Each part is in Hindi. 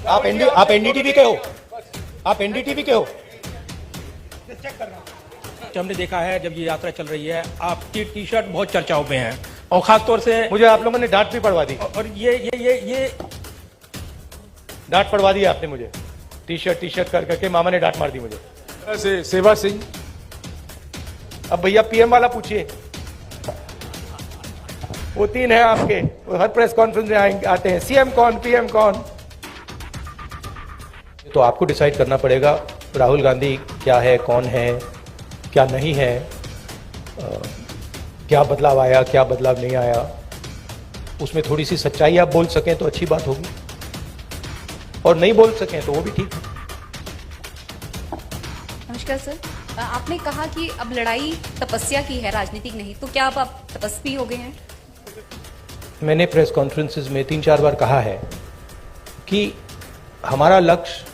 आप एनडीटीवी के हो? आप एनडीटीवी के हो? हमने देखा है जब ये यात्रा चल रही है आपकी टी शर्ट बहुत चर्चाओं में है और खासतौर से मुझे आप लोगों ने डांट भी पड़वा दी और ये डांट पड़वा दी आपने मुझे। टी शर्ट कर करके मामा ने डांट मार दी मुझे। सेवा सिंह। अब भैया पीएम वाला पूछिए, वो तीन है आपके, वो हर प्रेस कॉन्फ्रेंस में आते हैं, सीएम कौन पीएम कौन। तो आपको डिसाइड करना पड़ेगा राहुल गांधी क्या है, कौन है, क्या नहीं है, क्या बदलाव आया, क्या बदलाव नहीं आया। उसमें थोड़ी सी सच्चाई आप बोल सकें तो अच्छी बात होगी, और नहीं बोल सकें तो वो भी ठीक है। नमस्कार सर, आपने कहा कि अब लड़ाई तपस्या की है, राजनीतिक नहीं, तो क्या अब आप तपस्वी हो गए हैं? मैंने प्रेस कॉन्फ्रेंसेस में 3-4 बार कहा है कि हमारा लक्ष्य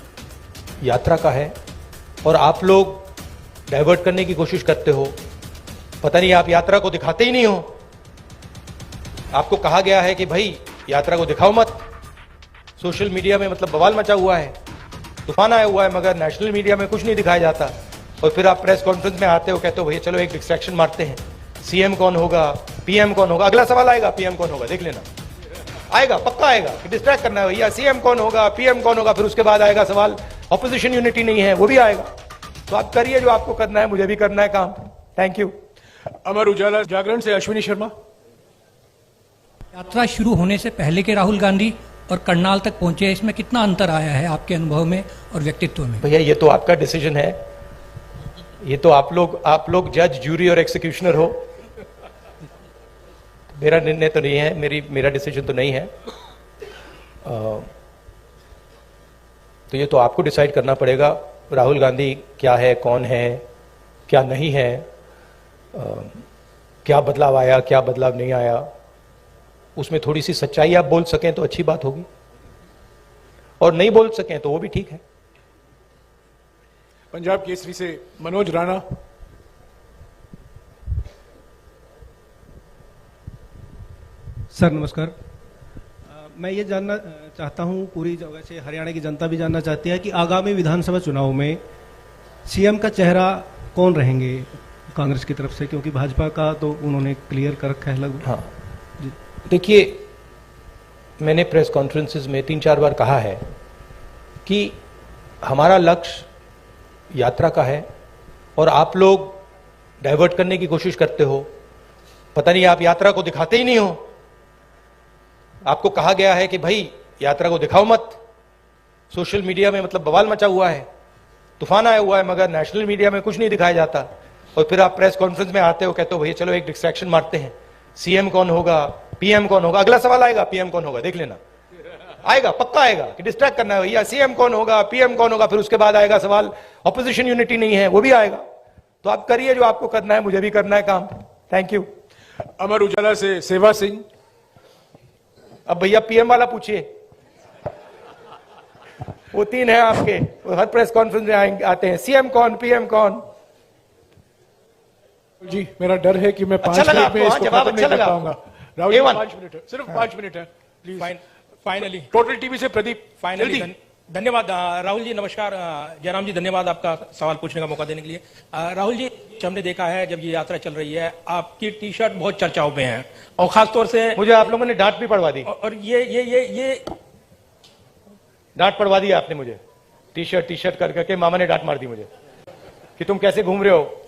यात्रा का है और आप लोग डाइवर्ट करने की कोशिश करते हो। पता नहीं आप यात्रा को दिखाते ही नहीं हो। आपको कहा गया है कि भाई यात्रा को दिखाओ मत। सोशल मीडिया में मतलब बवाल मचा हुआ है, तूफान आया हुआ है, मगर नेशनल मीडिया में कुछ नहीं दिखाया जाता। और फिर आप प्रेस कॉन्फ्रेंस में आते हो, कहते हो भैया चलो एक डिस्ट्रैक्शन मारते हैं, सीएम कौन होगा, पीएम कौन होगा। अगला सवाल आएगा पीएम कौन होगा, देख लेना, आएगा, पक्का आएगा कि डिस्ट्रैक्ट करना है भैया, सीएम कौन होगा, पीएम कौन होगा। फिर उसके बाद आएगा सवाल ऑपोजिशन यूनिटी नहीं है, वो भी आएगा। तो आप करिए जो आपको करना है, मुझे भी करना है काम। Thank you. अमर उजाला जागरण से अश्विनी शर्मा। यात्रा शुरू होने से पहले के राहुल गांधी और करनाल तक पहुंचे, इसमें कितना अंतर आया है आपके अनुभव में और व्यक्तित्व में? भैया ये तो आपका डिसीजन है, ये तो आप लोग जज, जूरी और एक्सिक्यूशनर हो। मेरा निर्णय तो नहीं है, मेरा डिसीजन तो नहीं है। तो ये तो आपको डिसाइड करना पड़ेगा राहुल गांधी क्या है, कौन है, क्या नहीं है, क्या बदलाव आया, क्या बदलाव नहीं आया। उसमें थोड़ी सी सच्चाई आप बोल सकें तो अच्छी बात होगी, और नहीं बोल सकें तो वो भी ठीक है। पंजाब केसरी से मनोज राणा। सर नमस्कार, मैं ये जानना चाहता हूँ, पूरी जगह से हरियाणा की जनता भी जानना चाहती है कि आगामी विधानसभा चुनाव में सीएम का चेहरा कौन रहेंगे कांग्रेस की तरफ से, क्योंकि भाजपा का तो उन्होंने क्लियर कर रखा है लगभग। हाँ देखिए, मैंने प्रेस कॉन्फ्रेंसेस में 3-4 बार कहा है कि हमारा लक्ष्य यात्रा का है और आप लोग डाइवर्ट करने की कोशिश करते हो। पता नहीं आप यात्रा को दिखाते ही नहीं हो। आपको कहा गया है कि भाई यात्रा को दिखाओ मत। सोशल मीडिया में मतलब बवाल मचा हुआ है, तूफान आया हुआ है, मगर नेशनल मीडिया में कुछ नहीं दिखाया जाता। और फिर आप प्रेस कॉन्फ्रेंस में आते हो, कहते हो भैया चलो एक डिस्ट्रैक्शन मारते हैं, सीएम कौन होगा, पीएम कौन होगा। अगला सवाल आएगा पीएम कौन होगा, देख लेना, आएगा, पक्का आएगा कि डिस्ट्रैक्ट करना है भैया, सीएम कौन होगा, पीएम कौन होगा। फिर उसके बाद आएगा सवाल ऑपोजिशन यूनिटी नहीं है, वो भी आएगा। तो आप करिए जो आपको करना है, मुझे भी करना है काम। Thank you. अमर उजाला से सेवा सिंह। अब भैया पीएम वाला पूछिए, वो तीन है आपके, वो हर प्रेस कॉन्फ्रेंस में आते हैं, सीएम कौन पीएम कौन। जी मेरा डर है कि मैं 5 अच्छा मिनट में इसको जवाब खत्म अच्छा नहीं कर लगा पाऊंगा। राहुल जी 5 मिनट है, सिर्फ 5 मिनट है प्लीज। फाइनली टोटल टीवी से प्रदीप। फाइनली धन्यवाद राहुल जी। नमस्कार जयराम जी, धन्यवाद आपका सवाल पूछने का मौका देने के लिए। राहुल जी, हमने देखा है जब ये यात्रा चल रही है आपकी टी शर्ट बहुत चर्चाओं में है और खासतौर से मुझे आप लोगों ने डांट भी पड़वा दी और ये डांट पड़वा दी आपने मुझे। टी शर्ट कर करके मामा ने डांट मार दी मुझे कि तुम कैसे घूम रहे हो।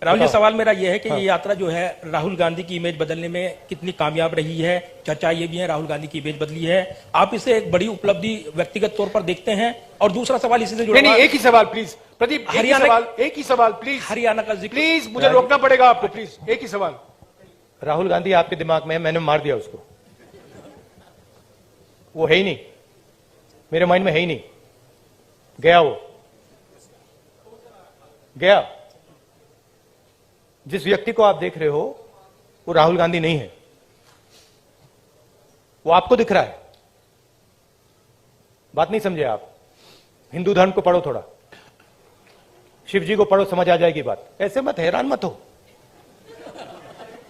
राहुल जी, सवाल मेरा यह है कि ये यात्रा जो है राहुल गांधी की इमेज बदलने में कितनी कामयाब रही है? चर्चा ये भी है राहुल गांधी की इमेज बदली है, आप इसे एक बड़ी उपलब्धि व्यक्तिगत तौर पर देखते हैं? और दूसरा सवाल इसी से जुड़ा, नहीं, एक ही सवाल प्लीज प्रदीप, एक ही सवाल प्लीज। हरियाणा का जिक्र प्लीज, मुझे रोकना पड़ेगा आपको, प्लीज एक ही सवाल। राहुल गांधी आपके दिमाग में है, मैंने मार दिया उसको, वो है ही नहीं, मेरे माइंड में है ही नहीं, गया, वो गया। जिस व्यक्ति को आप देख रहे हो वो राहुल गांधी नहीं है, वो आपको दिख रहा है। बात नहीं समझे आप? हिंदू धर्म को पढ़ो थोड़ा, शिव जी को पढ़ो, समझ आ जाएगी बात। ऐसे मत हैरान मत हो,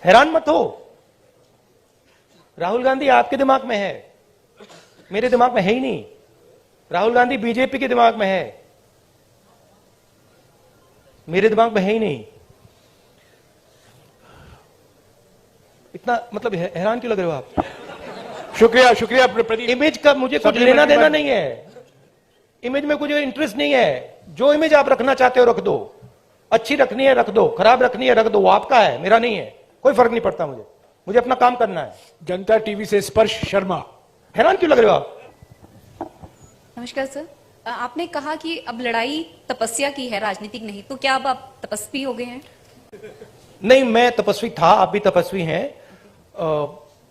हैरान मत हो। राहुल गांधी आपके दिमाग में है, मेरे दिमाग में है ही नहीं। राहुल गांधी बीजेपी के दिमाग में है, मेरे दिमाग में है ही नहीं। इतना मतलब हैरान क्यों लग रहे हो आप? शुक्रिया शुक्रिया प्रदीप। इमेज का मुझे कुछ लेना देना नहीं है, इमेज में कुछ इंटरेस्ट नहीं है। जो इमेज आप रखना चाहते हो रख दो, अच्छी रखनी है रख दो, खराब रखनी है रख दो, वो आपका है, मेरा नहीं है। कोई फर्क नहीं पड़ता मुझे अपना काम करना है। जनता टीवी से स्पर्श शर्मा। हैरान क्यों लग रहे हो आप? नमस्कार सर, आपने कहा कि अब लड़ाई तपस्या की है, राजनीतिक नहीं, तो क्या अब आप तपस्वी हो गए हैं? नहीं, मैं तपस्वी था, आप भी तपस्वी हैं।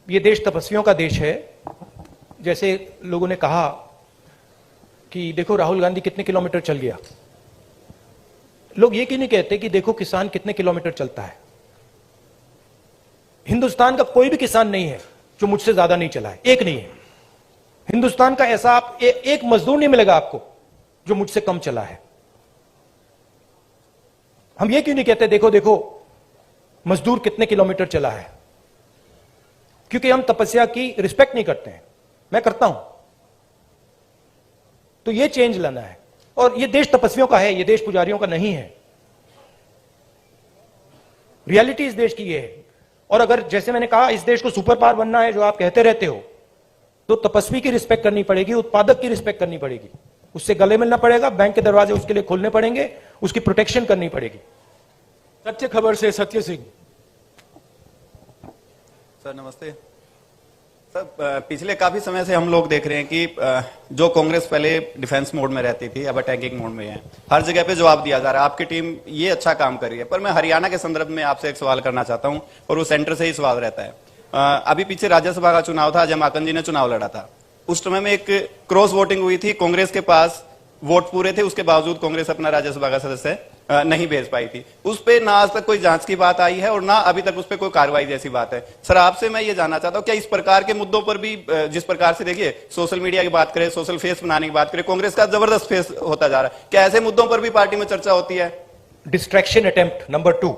ये देश तपस्वियों का देश है। जैसे लोगों ने कहा कि देखो राहुल गांधी कितने किलोमीटर चल गया, लोग ये क्यों नहीं कहते कि देखो किसान कितने किलोमीटर चलता है? हिंदुस्तान का कोई भी किसान नहीं है जो मुझसे ज्यादा नहीं चला है, एक नहीं है। हिंदुस्तान का ऐसा आप एक मजदूर नहीं मिलेगा आपको जो मुझसे कम चला है। हम ये क्यों नहीं कहते देखो देखो मजदूर कितने किलोमीटर चला है? क्योंकि हम तपस्या की रिस्पेक्ट नहीं करते हैं। मैं करता हूं। तो ये चेंज लाना है, और ये देश तपस्वियों का है, ये देश पुजारियों का नहीं है। रियलिटी इस देश की ये है। और अगर जैसे मैंने कहा इस देश को सुपर पावर बनना है, जो आप कहते रहते हो, तो तपस्वी की रिस्पेक्ट करनी पड़ेगी, उत्पादक की रिस्पेक्ट करनी पड़ेगी, उससे गले मिलना पड़ेगा, बैंक के दरवाजे उसके लिए खोलने पड़ेंगे, उसकी प्रोटेक्शन करनी पड़ेगी। सत्य खबर से सत्य सिंह। सर नमस्ते। सर पिछले काफी समय से हम लोग देख रहे हैं कि जो कांग्रेस पहले डिफेंस मोड में रहती थी अब अटैकिंग मोड में है। हर जगह पे जवाब दिया जा रहा है, आपकी टीम ये अच्छा काम कर रही है। पर मैं हरियाणा के संदर्भ में आपसे एक सवाल करना चाहता हूं, और वो सेंटर से ही सवाल रहता है। अभी पीछे राज्यसभा का चुनाव था, जब माकन जी ने चुनाव लड़ा था, उस समय में एक क्रॉस वोटिंग हुई थी। कांग्रेस के पास वोट पूरे थे, उसके बावजूद कांग्रेस अपना राज्यसभा का सदस्य नहीं भेज पाई थी। उस पे ना आज तक कोई जांच की बात आई है और ना अभी तक उस पे कोई कार्रवाई जैसी बात है। सर आपसे मैं ये जानना चाहता हूं, क्या इस प्रकार के मुद्दों पर भी, जिस प्रकार से देखिए सोशल मीडिया की बात करें, सोशल फेस बनाने की बात करें, कांग्रेस का जबरदस्त फेस होता जा रहा है, क्या ऐसे मुद्दों पर भी पार्टी में चर्चा होती है? Distraction attempt number 2।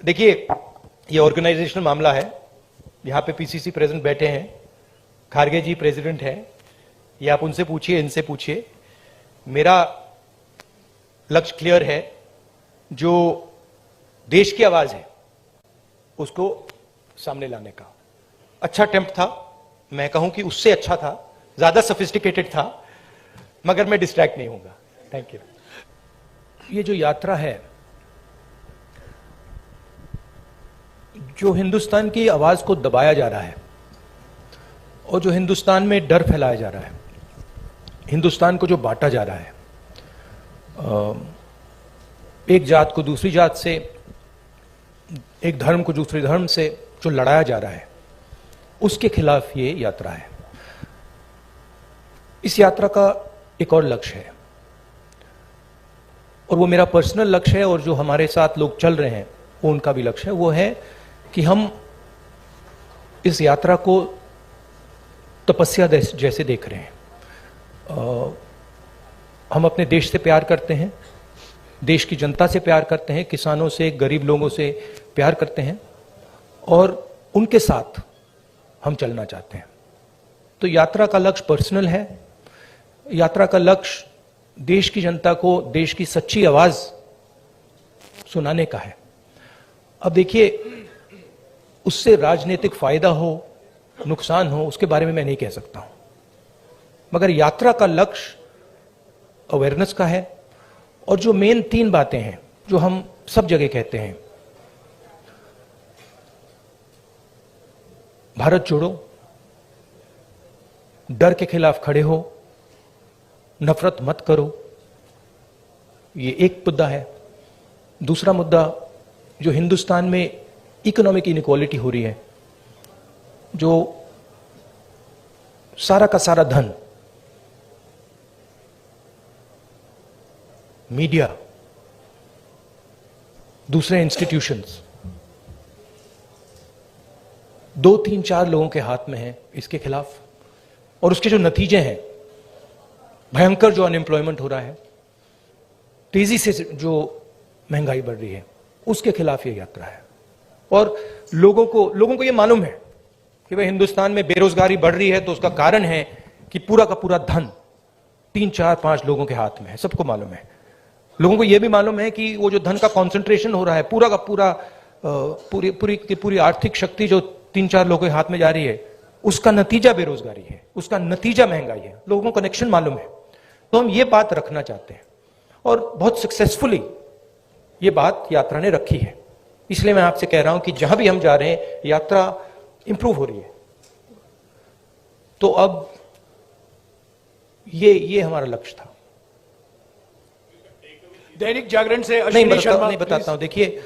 देखिए ये ऑर्गेनाइजेशनल मामला है। यहां पे पीसीसी प्रेसिडेंट बैठे हैं, खारगे जी प्रेसिडेंट हैं, ये आप उनसे पूछिए, इनसे पूछिए। मेरा लक्ष्य क्लियर है, जो देश की आवाज है उसको सामने लाने का। अच्छा अटेम्प्ट था, मैं कहूं कि उससे अच्छा था, ज्यादा सोफिस्टिकेटेड था, मगर मैं डिस्ट्रैक्ट नहीं होऊंगा। Thank you. ये जो यात्रा है, जो हिंदुस्तान की आवाज को दबाया जा रहा है और जो हिंदुस्तान में डर फैलाया जा रहा है, हिंदुस्तान को जो बांटा जा रहा है, एक जात को दूसरी जात से, एक धर्म को दूसरे धर्म से जो लड़ाया जा रहा है, उसके खिलाफ ये यात्रा है। इस यात्रा का एक और लक्ष्य है, और वो मेरा पर्सनल लक्ष्य है, और जो हमारे साथ लोग चल रहे हैं वो उनका भी लक्ष्य है। वो है कि हम इस यात्रा को तपस्या जैसे देख रहे हैं। हम अपने देश से प्यार करते हैं, देश की जनता से प्यार करते हैं, किसानों से, गरीब लोगों से प्यार करते हैं, और उनके साथ हम चलना चाहते हैं। तो यात्रा का लक्ष्य पर्सनल है। यात्रा का लक्ष्य देश की जनता को देश की सच्ची आवाज सुनाने का है। अब देखिए, उससे राजनीतिक फायदा हो, नुकसान हो, उसके बारे में मैं नहीं कह सकता हूं, मगर यात्रा का लक्ष्य अवेयरनेस का है। और जो मेन 3 बातें हैं जो हम सब जगह कहते हैं, भारत जोड़ो, डर के खिलाफ खड़े हो, नफरत मत करो, ये एक मुद्दा है। दूसरा मुद्दा, जो हिंदुस्तान में इकोनॉमिक इनइक्वालिटी हो रही है, जो सारा का सारा धन मीडिया, दूसरे इंस्टीट्यूशंस, 2, 3, 4 लोगों के हाथ में है, इसके खिलाफ। और उसके जो नतीजे हैं, भयंकर जो अनएम्प्लॉयमेंट हो रहा है, तेजी से जो महंगाई बढ़ रही है, उसके खिलाफ ये यात्रा है। और लोगों को ये मालूम है कि भाई हिंदुस्तान में बेरोजगारी बढ़ रही है तो उसका कारण है कि पूरा का पूरा धन 3, 4, 5 लोगों के हाथ में है। सबको मालूम है, लोगों को यह भी मालूम है कि वो जो धन का कंसंट्रेशन हो रहा है, पूरा का पूरा पूरी पूरी की पूरी आर्थिक शक्ति जो 3-4 लोगों के हाथ में जा रही है, उसका नतीजा बेरोजगारी है, उसका नतीजा महंगाई है। लोगों को कनेक्शन मालूम है। तो हम ये बात रखना चाहते हैं और बहुत सक्सेसफुली ये बात यात्रा ने रखी है। इसलिए मैं आपसे कह रहा हूं कि जहां भी हम जा रहे हैं यात्रा इंप्रूव हो रही है। तो अब ये हमारा लक्ष्य था। दैनिक जागरण से अश्विनी शर्मा, नहीं बताता हूं। देखिए,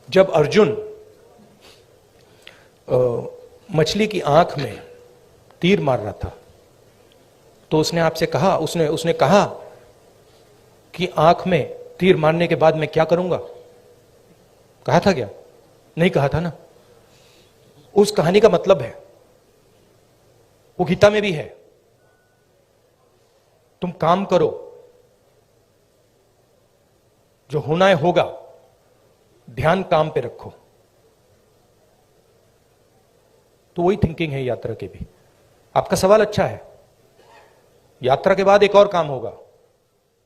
जब अर्जुन मछली की आंख में तीर मार रहा था तो उसने आपसे कहा, उसने कहा कि आंख में तीर मारने के बाद मैं क्या करूंगा? कहा था क्या? नहीं कहा था ना। उस कहानी का मतलब है, वो गीता में भी है, तुम काम करो, जो होना है होगा, ध्यान काम पे रखो। तो वही थिंकिंग है यात्रा की भी। आपका सवाल अच्छा है। यात्रा के बाद एक और काम होगा,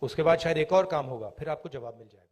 उसके बाद शायद एक और काम होगा, फिर आपको जवाब मिल जाएगा।